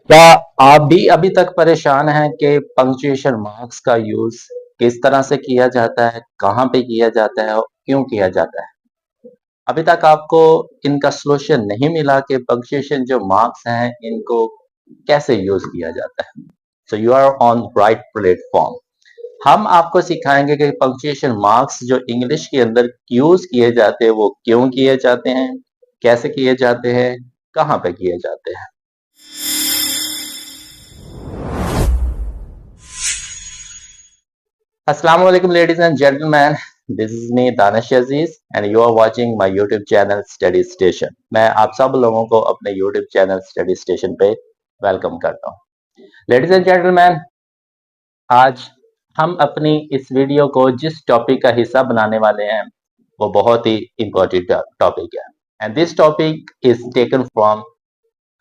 क्या आप भी अभी तक परेशान हैं कि पंक्चुएशन मार्क्स का यूज किस तरह से किया जाता है, कहाँ पे किया जाता है और क्यों किया जाता है? अभी तक आपको इनका सॉल्यूशन नहीं मिला कि पंक्चुएशन जो मार्क्स हैं इनको कैसे यूज किया जाता है। So you are on right platform. हम आपको सिखाएंगे कि पंक्चुएशन मार्क्स जो इंग्लिश के अंदर यूज किए जाते हैं वो क्यों किए जाते हैं, कैसे किए जाते हैं, कहाँ पे किए जाते हैं। Assalamu alaikum, ladies and gentlemen. This is me, Danish Aziz, and you are watching my YouTube channel Study Station. मैं आप सब लोगों को अपने YouTube चैनल Study Station पे वेलकम करता हूँ। Ladies and gentlemen, आज हम अपनी इस वीडियो को जिस टॉपिक का हिस्सा बनाने वाले हैं वो बहुत ही इम्पोर्टेंट टॉपिक है and this topic is taken from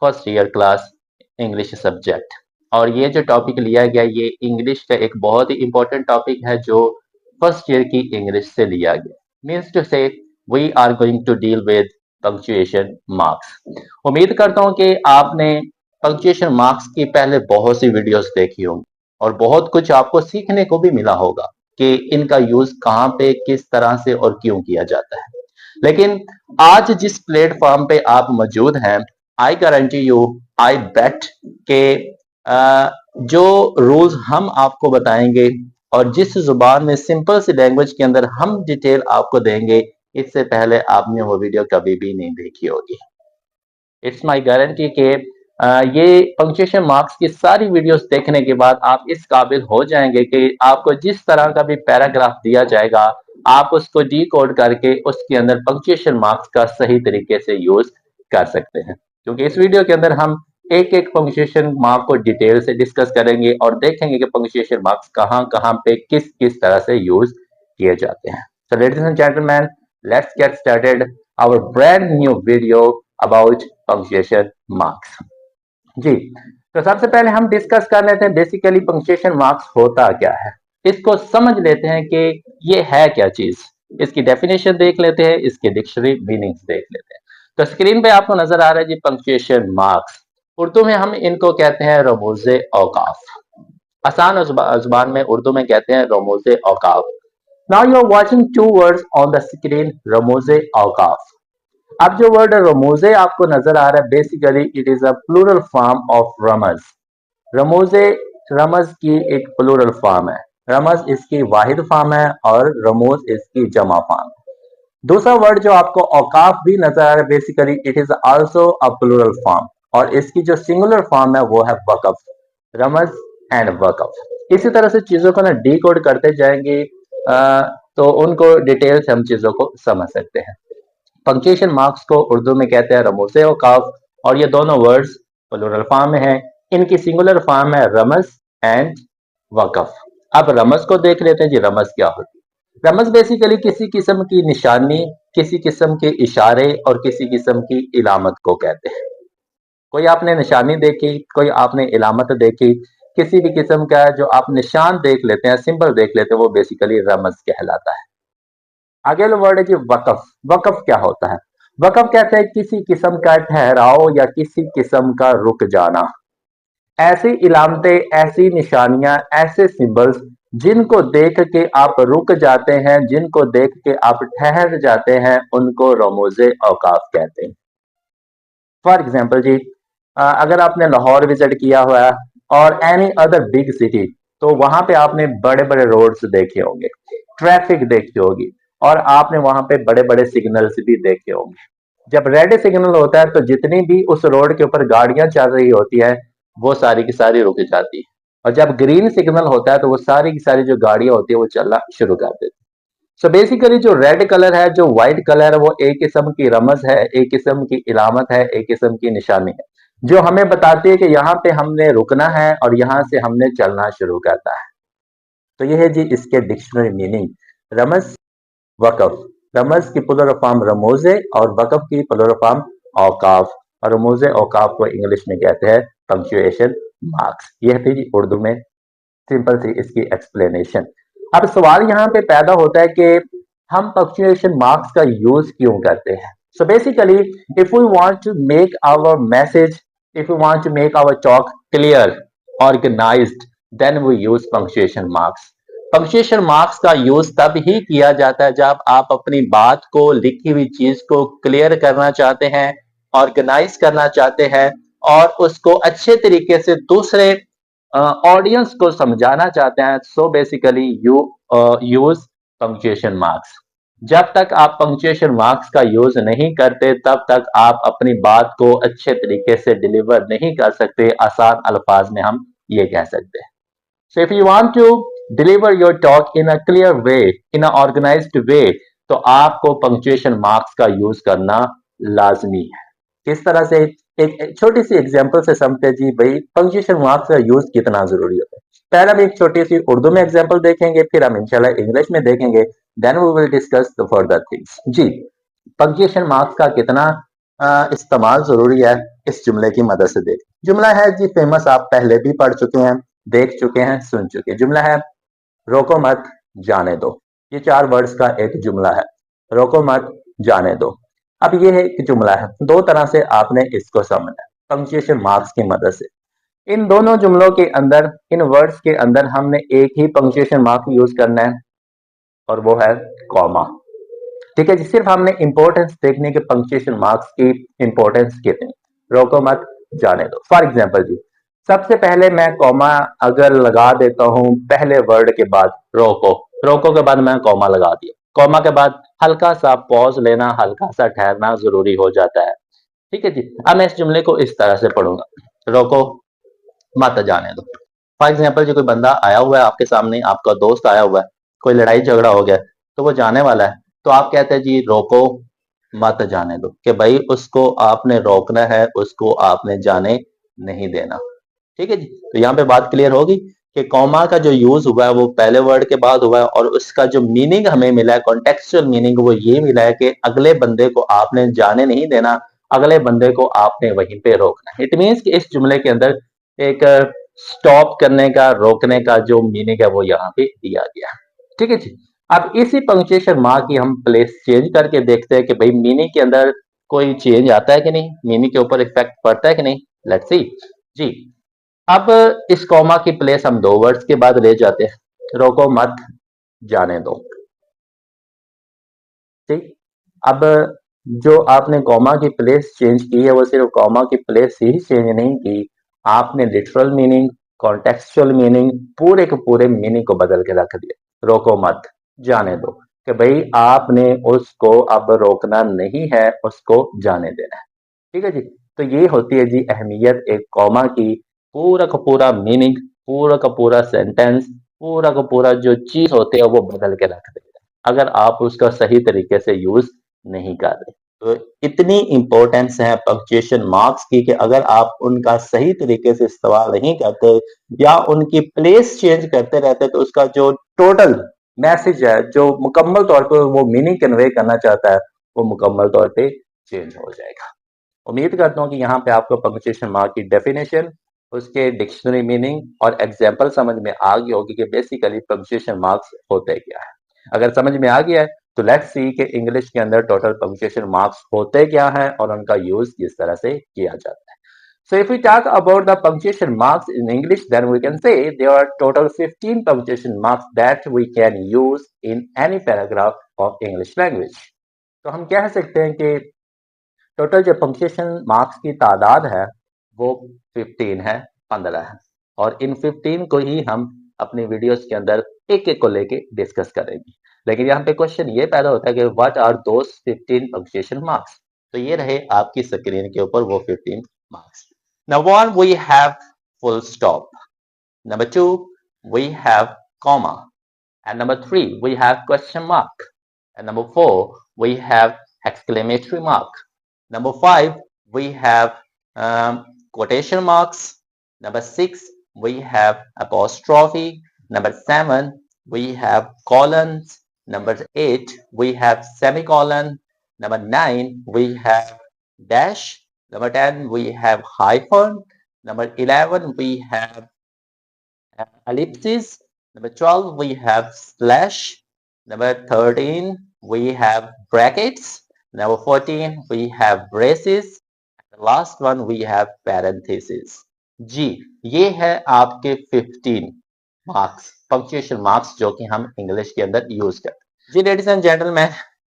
first year class English subject. और ये जो टॉपिक लिया गया ये इंग्लिश का एक बहुत ही इम्पोर्टेंट टॉपिक है जो फर्स्ट ईयर की इंग्लिश से लिया गया। Means to say we are going to deal with punctuation marks. उम्मीद करता हूँ कि आपने पंक्चुएशन मार्क्स की पहले बहुत सी वीडियोस देखी होंगी और बहुत कुछ आपको सीखने को भी मिला होगा कि इनका यूज कहाँ पे, किस तरह से और क्यों किया जाता है। लेकिन आज जिस प्लेटफॉर्म पे आप मौजूद हैं, आई गारंटी यू, आई बेट के जो रूल्स हम आपको बताएंगे और जिस जुबान में सिंपल सी लैंग्वेज के अंदर हम डिटेल आपको देंगे, इससे पहले आपने वो वीडियो कभी भी नहीं देखी होगी। इट्स माय गारंटी के ये पंक्चुएशन मार्क्स की सारी वीडियोस देखने के बाद आप इस काबिल हो जाएंगे कि आपको जिस तरह का भी पैराग्राफ दिया जाएगा आप उसको डी कोड करके उसके अंदर पंक्चुएशन मार्क्स का सही तरीके से यूज कर सकते हैं। क्योंकि इस वीडियो के अंदर हम एक एक पंक्चुएशन मार्क को डिटेल से डिस्कस करेंगे और देखेंगे कि पंक्चुएशन मार्क्स कहाँ कहाँ पे किस किस तरह से यूज किए जाते हैं। So ladies and gentleman, let's get started our brand new video about punctuation marks. जी, तो सबसे पहले हम डिस्कस कर लेते हैं बेसिकली पंक्चुएशन मार्क्स होता क्या है। इसको समझ लेते हैं कि ये है क्या चीज। इसकी डेफिनेशन देख लेते हैं, इसके डिक्शनरी मीनिंग्स देख लेते हैं। तो स्क्रीन पे आपको नजर आ रहा है जी पंक्चुएशन मार्क्स। उर्दू में हम इनको कहते हैं रमूज़े औकाफ। आसान जुबान में उर्दू में कहते हैं रमूज़े औकाफ। Now you are watching two words on the screen, रमूज़े औकाफ। अब जो वर्ड रमूज़े आपको नजर आ रहा है basically it is a plural form of रमज। रमूज़े रमज की एक प्लूरल फॉर्म है। रमज इसकी वाहिद फॉर्म है और रमूज इसकी जमा फॉर्म है। दूसरा वर्ड जो आपको औकाफ भी नजर आ रहा है basically it is also a plural form और इसकी जो सिंगुलर फॉर्म है वो है वकफ। रमज एंड वकफ। इसी तरह से चीजों को ना डी कोड करते जाएंगे तो उनको डिटेल से हम चीजों को समझ सकते हैं। पंक्चुएशन मार्क्स को उर्दू में कहते हैं रमूसे औकाफ और ये दोनों वर्ड्स प्लूरल फॉर्म में हैं। इनकी सिंगुलर फॉर्म है रमज एंड वकफ। अब रमज को देख लेते हैं जी, रमज क्या होती है। रमज बेसिकली किसी किस्म की निशानी, किसी किस्म के इशारे और किसी किस्म की इलामत को कहते हैं। कोई आपने निशानी देखी, कोई आपने इलामत देखी, किसी भी किस्म का जो आप निशान देख लेते हैं, सिंबल देख लेते हैं, वो बेसिकली रमज कहलाता है। आगे वाला वर्ड है जी वकफ। वकफ क्या होता है? वकफ कहते हैं किसी किस्म का ठहराव या किसी किस्म का रुक जाना। ऐसी इलामतें, ऐसी निशानियां, ऐसे सिंबल्स जिनको देख के आप रुक जाते हैं, जिनको देख के आप ठहर जाते हैं, उनको रमूज़े औकाफ कहते हैं। फॉर एग्जाम्पल जी, अगर आपने लाहौर विजिट किया हुआ है और एनी अदर बिग सिटी, तो वहां पे आपने बड़े बड़े रोड्स देखे होंगे, ट्रैफिक देखी होगी और आपने वहां पे बड़े बड़े सिग्नल्स भी देखे होंगे। जब रेड सिग्नल होता है तो जितनी भी उस रोड के ऊपर गाड़ियां चल रही होती है वो सारी की सारी रुक जाती है और जब ग्रीन सिग्नल होता है तो वो सारी की सारी जो गाड़ियां होती है वो चलना शुरू कर देती है। सो बेसिकली जो रेड कलर है, जो व्हाइट कलर है, वो एक किस्म की रमज है, एक किस्म की इलामत है, एक किस्म की निशानी है जो हमें बताती है कि यहाँ पे हमने रुकना है और यहाँ से हमने चलना शुरू करना है। तो ये है जी इसके डिक्शनरी मीनिंग। रमज, वकफ। रमज की प्लूरल फॉर्म रमूज़े और वकफ की प्लूरल फॉर्म औकाफ। और रमूज़े औकाफ को इंग्लिश में कहते हैं पंक्चुएशन मार्क्स। यह थी जी उर्दू में सिंपल सी इसकी एक्सप्लेनेशन। अब सवाल यहाँ पे पैदा होता है कि हम पंक्चुएशन मार्क्स का यूज क्यों करते हैं। So basically if we want to make our message If we want to make our talk clear, organized, then we use punctuation marks. Punctuation marks का यूज तब ही किया जाता है जब आप अपनी बात को, लिखी हुई चीज को क्लियर करना चाहते हैं, ऑर्गेनाइज करना चाहते हैं और उसको अच्छे तरीके से दूसरे ऑडियंस को समझाना चाहते हैं. So basically you use punctuation marks. जब तक आप पंक्चुएशन मार्क्स का यूज नहीं करते तब तक आप अपनी बात को अच्छे तरीके से डिलीवर नहीं कर सकते. आसान अल्फाज में हम ये कह सकते हैं. So if you want to deliver your talk in a clear way, in a organized way, तो आपको पंक्चुएशन मार्क्स का यूज करना लाजमी है. किस तरह से? एक छोटी सी एग्जांपल से समझते जी भाई पंक्चुएशन मार्क्स का यूज कितना जरूरी होता है. पहले हम एक छोटी सी उर्दू में एग्जांपल देखेंगे, फिर हम इंशाल्लाह इंग्लिश में देखेंगे. Then we will discuss the further things. जी, पंक्चुएशन मार्क्स का कितना इस्तेमाल जरूरी है इस जुमले की मदद से देख. जुमला है जी फेमस, आप पहले भी पढ़ चुके हैं, देख चुके हैं, सुन चुके हैं. जुमला है रोको मत जाने दो. ये 4 वर्ड्स का एक जुमला है. रोको मत जाने दो. अब ये है एक जुमला है, दो तरह से आपने इसको समझना है पंक्चुएशन मार्क्स की मदद से. इन दोनों जुमलों के अंदर, इन वर्ड्स के अंदर हमने एक ही पंक्चुएशन मार्क यूज करना है और वो है कॉमा. ठीक है जी, सिर्फ हमने इंपॉर्टेंस देखने के पंक्चुएशन मार्क्स की इंपॉर्टेंस कितनी. रोको मत जाने दो. फॉर एग्जांपल जी, सबसे पहले मैं कॉमा अगर लगा देता हूं पहले वर्ड के बाद, रोको, रोको के बाद मैं कॉमा लगा दिया. कॉमा के बाद हल्का सा पॉज लेना, हल्का सा ठहरना जरूरी हो जाता है. ठीक है जी. अब मैं इस जुमले को इस तरह से पढ़ूंगा, रोको मत जाने दो. फॉर एग्जाम्पल जो कोई बंदा आया हुआ है आपके सामने, आपका दोस्त आया हुआ है, कोई लड़ाई झगड़ा हो गया तो वो जाने वाला है, तो आप कहते हैं जी रोको मत जाने दो, कि भाई उसको आपने रोकना है, उसको आपने जाने नहीं देना. ठीक है जी. तो यहाँ पे बात क्लियर होगी कि कॉमा का जो यूज हुआ है वो पहले वर्ड के बाद हुआ है और उसका जो मीनिंग हमें मिला है, कॉन्टेक्चुअल मीनिंग, वो ये मिला है कि अगले बंदे को आपने जाने नहीं देना, अगले बंदे को आपने वहीं पे रोकना. इट मीन्स कि इस जुमले के अंदर एक स्टॉप करने का, रोकने का जो मीनिंग है वो यहाँ पे दिया गया. ठीक है जी. अब इसी पंक्चुएशन मार्क की हम प्लेस चेंज करके देखते हैं कि भाई मीनिंग के अंदर कोई चेंज आता है कि नहीं, मीनिंग के ऊपर इफेक्ट पड़ता है कि नहीं. लेट्स सी जी. अब इस कॉमा की प्लेस हम 2 वर्ड्स के बाद ले जाते हैं, रोको मत जाने दो. ठीक. अब जो आपने कॉमा की प्लेस चेंज की है वो सिर्फ कॉमा की प्लेस ही चेंज नहीं की, आपने लिटरल मीनिंग, कॉन्टेक्चुअल मीनिंग, पूरे के पूरे मीनिंग को बदल के रख दिया. रोको मत जाने दो, कि भाई आपने उसको अब रोकना नहीं है, उसको जाने देना है. ठीक है जी. तो ये होती है जी अहमियत एक कॉमा की. पूरा का पूरा मीनिंग, पूरा का पूरा सेंटेंस, पूरा का पूरा जो चीज होती है वो बदल के रख देता है अगर आप उसका सही तरीके से यूज नहीं कर रहे. तो इतनी इंपॉर्टेंस है पंक्चुएशन मार्क्स की कि अगर आप उनका सही तरीके से इस्तेमाल नहीं करते या उनकी प्लेस चेंज करते रहते तो उसका जो टोटल मैसेज है, जो मुकम्मल तौर पर वो मीनिंग कन्वे करना चाहता है, वो मुकम्मल तौर पे चेंज हो जाएगा. उम्मीद करता हूँ कि यहाँ पे आपको पंक्चुएशन मार्क की डेफिनेशन, उसके डिक्शनरी मीनिंग और एग्जाम्पल समझ में आ गई होगी कि बेसिकली पंक्चुएशन मार्क्स होते क्या है. अगर समझ में आ गया है तो लेट्स सी कि इंग्लिश के अंदर टोटल पंक्चुएशन मार्क्स होते क्या है और उनका यूज किस तरह से किया जाता है. So if we talk about the punctuation marks in English, then we can say there are total 15 punctuation marks that we can use in any paragraph of English language. तो हम कह सकते हैं कि टोटल जो पंक्चुएशन मार्क्स की तादाद है वो 15 है, 15 है. और इन 15 को ही हम अपनी वीडियोस के अंदर एक एक को लेके डिस्कस करेंगे. लेकिन यहाँ पे क्वेश्चन ये पैदा होता है कि what are those 15 punctuation marks. तो ये रहे आपकी स्क्रीन के ऊपर वो 15 marks. Number 1 we have full stop. Number 2 we have comma. And number 3 we have question mark. And number 4 we have exclamatory mark. Number 5 we have quotation marks. Number 6 we have apostrophe. Number 7 we have colons. Number 8 we have semicolon. Number 9 we have dash. Number 10 we have hyphen. Number 11 we have ellipses. Number 12 we have slash. Number 13 we have brackets. Number 14 we have braces. Last one we have parenthesis. जी, ये है आपके 15 marks, punctuation marks जो कि हम English के अंदर use करते हैं। जी लेडीज एंड जेंटलमैन,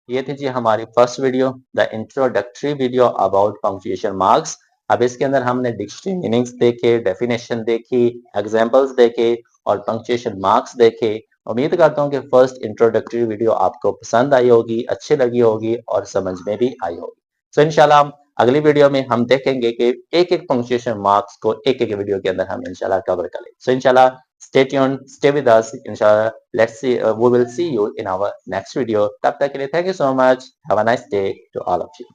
ये थी जी हमारी first video, the introductory video about punctuation marks. अब इसके अंदर हमने डिक्शनरी मीनिंग्स देखे, डेफिनेशन देखी, एग्जांपल्स देखे और पंक्चुएशन मार्क्स देखे। उम्मीद करता हूँ कि फर्स्ट इंट्रोडक्टरी वीडियो आपको पसंद आई होगी, अच्छी लगी होगी और समझ में भी आई होगी। सो इंशाल्लाह हम अगली वीडियो में हम देखेंगे कि एक एक पंक्चुएशन मार्क्स को एक एक वीडियो के अंदर हम इंशाल्लाह कवर करें। सो इंशाल्लाह stay tuned, stay with us. Inshallah, let's see, we will see you in our next video. तब तक के लिए thank you so much. Have a nice day to all of you.